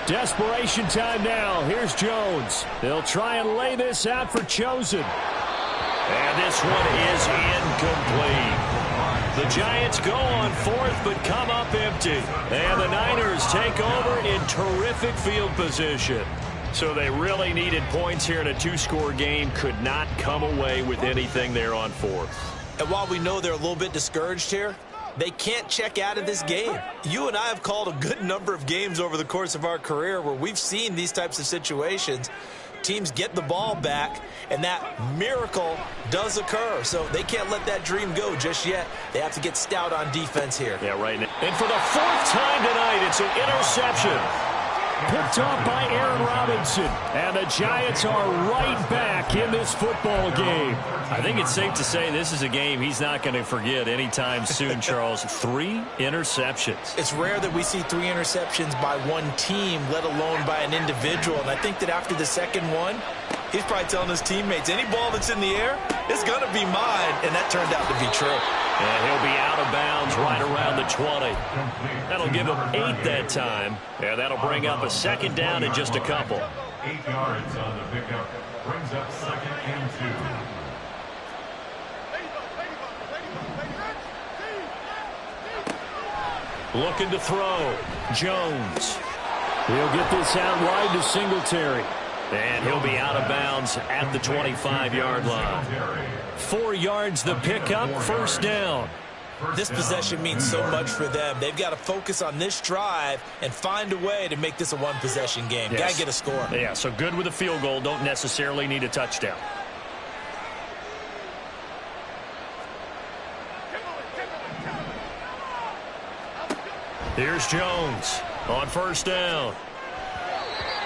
Desperation time now. Here's Jones. They'll try and lay this out for Chosen. And this one is incomplete. The Giants go on 4th but come up empty. And the Niners take over in terrific field position. So they really needed points here in a 2-score game. Could not come away with anything there on 4th. And while we know they're a little bit discouraged here, they can't check out of this game. You and I have called a good number of games over the course of our career where we've seen these types of situations. Teams get the ball back, and that miracle does occur. So they can't let that dream go just yet. They have to get stout on defense here. Yeah, right. And for the 4th time tonight, it's an interception. Picked off by Aaron Robinson. And the Giants are right back in this football game. I think it's safe to say this is a game he's not going to forget anytime soon, Charles. 3 interceptions. It's rare that we see 3 interceptions by one team, let alone by an individual. And I think that after the second one, he's probably telling his teammates, any ball that's in the air, it's going to be mine. And that turned out to be true. And he'll be out of bounds right around the 20. That'll give him 8 that time. And that'll bring up a 2nd down in just a couple. 8 yards on the pickup. Brings up 2nd and 2. Looking to throw. Jones. He'll get this out wide to Singletary. And he'll be out of bounds at the 25-yard line. 4 yards the pickup, 1st down. This possession means so much for them. They've got to focus on this drive and find a way to make this a one-possession game. Yes. Got to get a score. Yeah, so good with a field goal. Don't necessarily need a touchdown. Here's Jones on 1st down.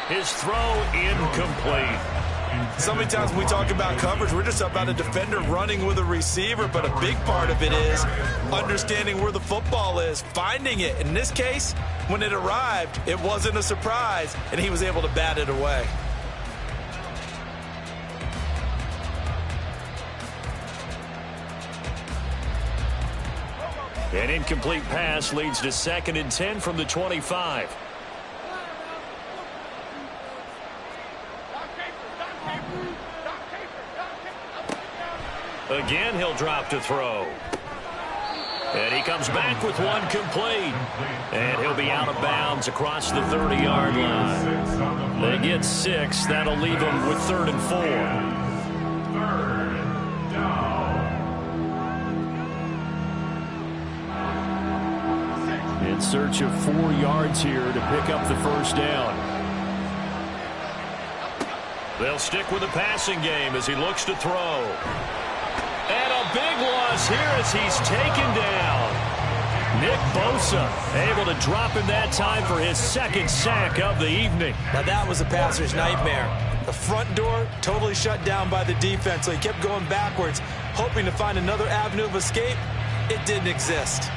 His throw incomplete. So many times when we talk about coverage, we're just about a defender running with a receiver, but a big part of it is understanding where the football is, finding it. In this case, when it arrived, it wasn't a surprise, and he was able to bat it away. An incomplete pass leads to 2nd and 10 from the 25. Again, he'll drop to throw. And he comes back with one complete. And he'll be out of bounds across the 30-yard line. They get 6. That'll leave them with 3rd and 4. 3rd down. in search of 4 yards here to pick up the first down. They'll stick with the passing game as he looks to throw. And a big loss here as he's taken down. Nick Bosa able to drop him that time for his 2nd sack of the evening. Now that was a passer's nightmare. The front door totally shut down by the defense, so he kept going backwards, hoping to find another avenue of escape. It didn't exist.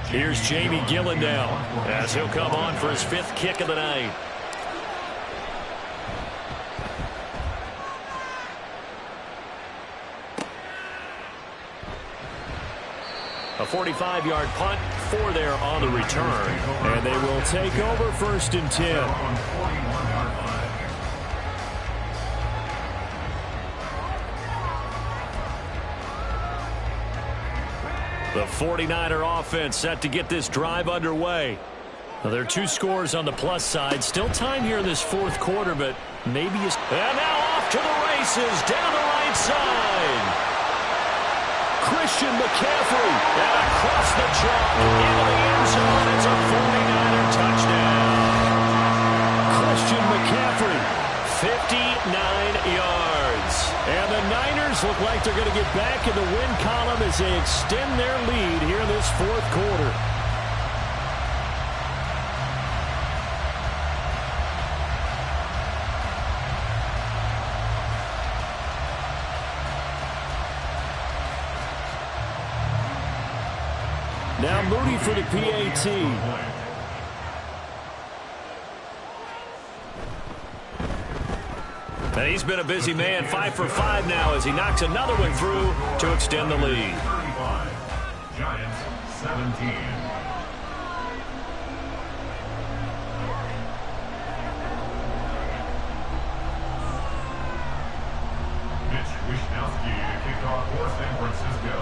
Here's Jamie Gillen now as he'll come on for his 5th kick of the night. A 45-yard punt, 4 there on the return. And they will take over 1st and 10. The 49er offense set to get this drive underway. Now, there are 2 scores on the plus side. Still time here in this 4th quarter, but maybe it's... And now off to the races down the right side. Christian McCaffrey and across the chalk into the end zone. It's a 49er touchdown. Christian McCaffrey, 59 yards. And the Niners look like they're going to get back in the win column as they extend their lead here in this 4th quarter. Now Moody for the PAT. And he's been a busy man, 5 for 5 now as he knocks another one through to extend the lead. 35, Giants 17. Mitch Wishnowsky to kick off for San Francisco.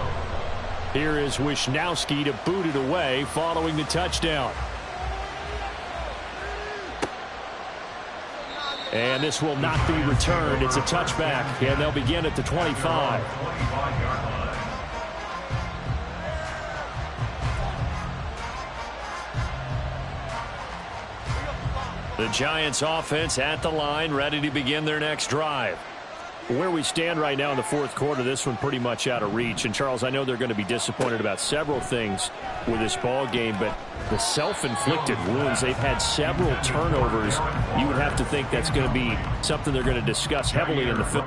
Here is Wishnowsky to boot it away following the touchdown. And this will not be returned. It's a touchback, and they'll begin at the 25. The Giants offense at the line, ready to begin their next drive. Where we stand right now in the 4th quarter, this one pretty much out of reach. And, Charles, I know they're going to be disappointed about several things with this ball game, but the self-inflicted wounds, they've had several turnovers. You would have to think that's going to be something they're going to discuss heavily in the film.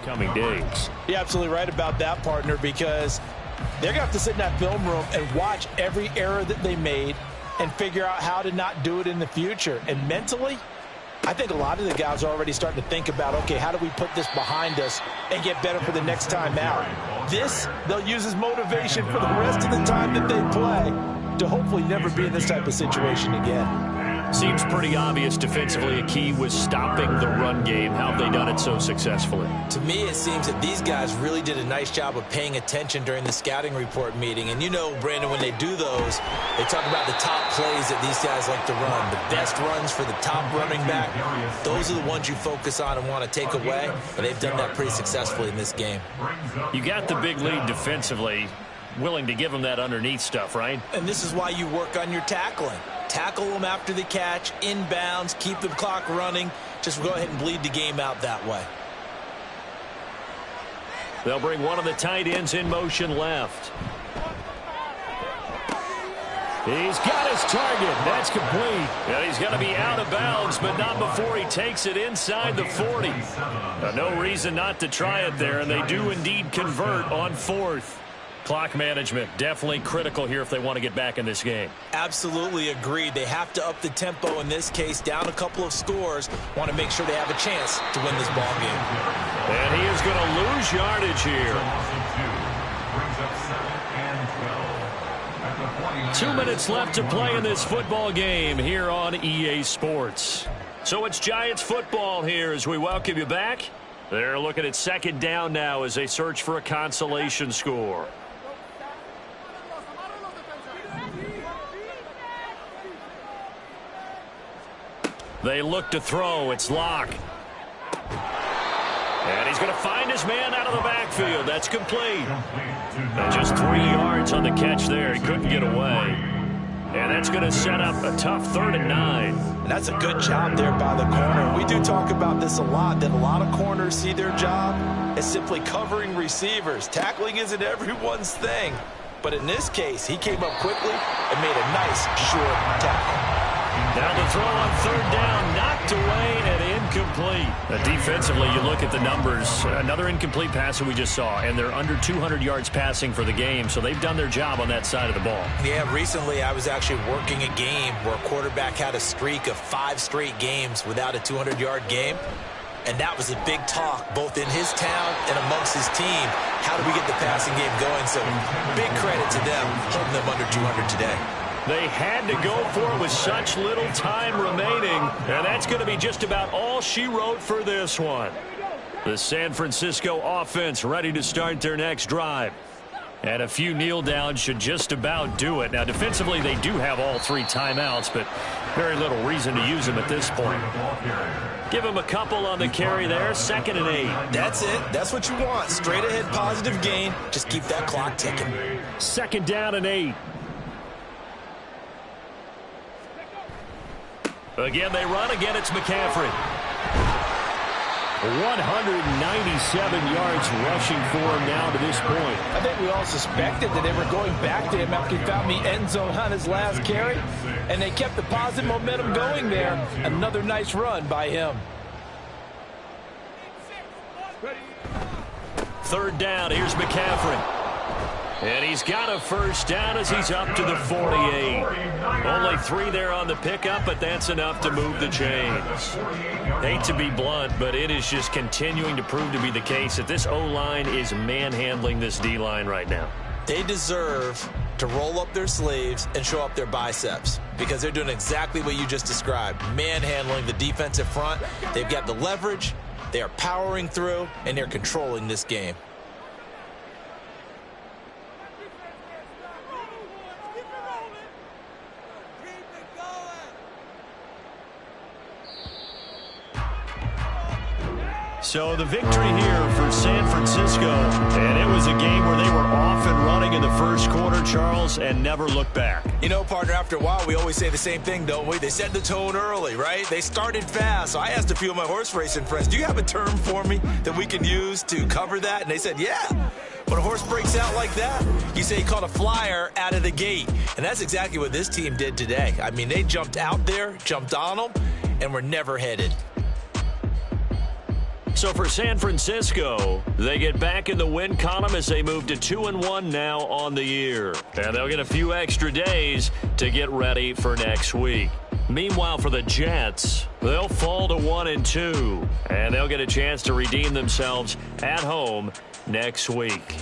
Coming days. You're absolutely right about that, partner, because they're going to have to sit in that film room and watch every error that they made and figure out how to not do it in the future. And mentally, I think a lot of the guys are already starting to think about, okay, how do we put this behind us and get better for the next time out? This, they'll use as motivation for the rest of the time that they play to hopefully never be in this type of situation again. Seems pretty obvious defensively a key was stopping the run game. How have they done it so successfully? To me, it seems that these guys really did a nice job of paying attention during the scouting report meeting. And you know, Brandon, when they do those, they talk about the top plays that these guys like to run. The best runs for the top running back. Those are the ones you focus on and want to take away. And they've done that pretty successfully in this game. You got the big lead defensively. Willing to give them that underneath stuff, right? And this is why you work on your tackling. Tackle them after the catch, inbounds, keep the clock running. Just go ahead and bleed the game out that way. They'll bring one of the tight ends in motion left. He's got his target. That's complete. And he's going to be out of bounds, but not before he takes it inside the 40. No reason not to try it there, and they do indeed convert on 4th. Clock management, definitely critical here if they want to get back in this game. Absolutely agreed. They have to up the tempo in this case, down a couple of scores. Want to make sure they have a chance to win this ball game. And he is going to lose yardage here. 2 minutes left to play in this football game here on EA Sports. So it's Giants football here as we welcome you back. They're looking at second down now as they search for a consolation score. They look to throw. It's Locke. And he's going to find his man out of the backfield. That's complete. And just 3 yards on the catch there. He couldn't get away. And that's going to set up a tough 3rd and 9. And that's a good job there by the corner. We do talk about this a lot, that a lot of corners see their job as simply covering receivers. Tackling isn't everyone's thing. But in this case, he came up quickly and made a nice short tackle. Now the throw on 3rd down, knocked away and incomplete. Defensively, you look at the numbers. Another incomplete pass that we just saw, and they're under 200 yards passing for the game, so they've done their job on that side of the ball. Yeah, recently I was actually working a game where a quarterback had a streak of 5 straight games without a 200-yard game. And that was a big talk, both in his town and amongst his team. How do we get the passing game going? So big credit to them, holding them under 200 today. They had to go for it with such little time remaining, and that's going to be just about all she wrote for this one. The San Francisco offense ready to start their next drive. And a few kneel downs should just about do it. Now, defensively, they do have all 3 timeouts, but very little reason to use them at this point. Give them a couple on the carry there, 2nd and 8. That's it. That's what you want. Straight ahead positive gain. Just keep that clock ticking. 2nd down and 8. Again, they run. Again, it's McCaffrey. 197 yards rushing for him now to this point. I think we all suspected that they were going back to him after he found the end zone on his last carry, and they kept the positive momentum going there. Another nice run by him. 3rd down. Here's McCaffrey. And he's got a 1st down as he's up to the 48. Only 3 there on the pickup, but that's enough to move the chains. Hate to be blunt, but it is just continuing to prove to be the case that this O-line is manhandling this D-line right now. They deserve to roll up their sleeves and show up their biceps because they're doing exactly what you just described, manhandling the defensive front. They've got the leverage, they are powering through, and they're controlling this game. So the victory here for San Francisco, and it was a game where they were off and running in the first quarter, Charles, and never looked back. You know, partner, after a while, we always say the same thing, don't we? They set the tone early, right? They started fast. So I asked a few of my horse racing friends, do you have a term for me that we can use to cover that? And they said, yeah. When a horse breaks out like that, you say he caught a flyer out of the gate. And that's exactly what this team did today. I mean, they jumped out there, jumped on them, and were never headed. So for San Francisco, they get back in the win column as they move to 2-1 now on the year. And they'll get a few extra days to get ready for next week. Meanwhile, for the Jets, they'll fall to 1-2, and they'll get a chance to redeem themselves at home next week.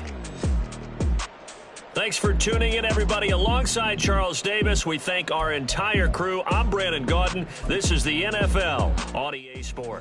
Thanks for tuning in, everybody. Alongside Charles Davis, we thank our entire crew. I'm Brandon Gaudin. This is the NFL on EA Sports.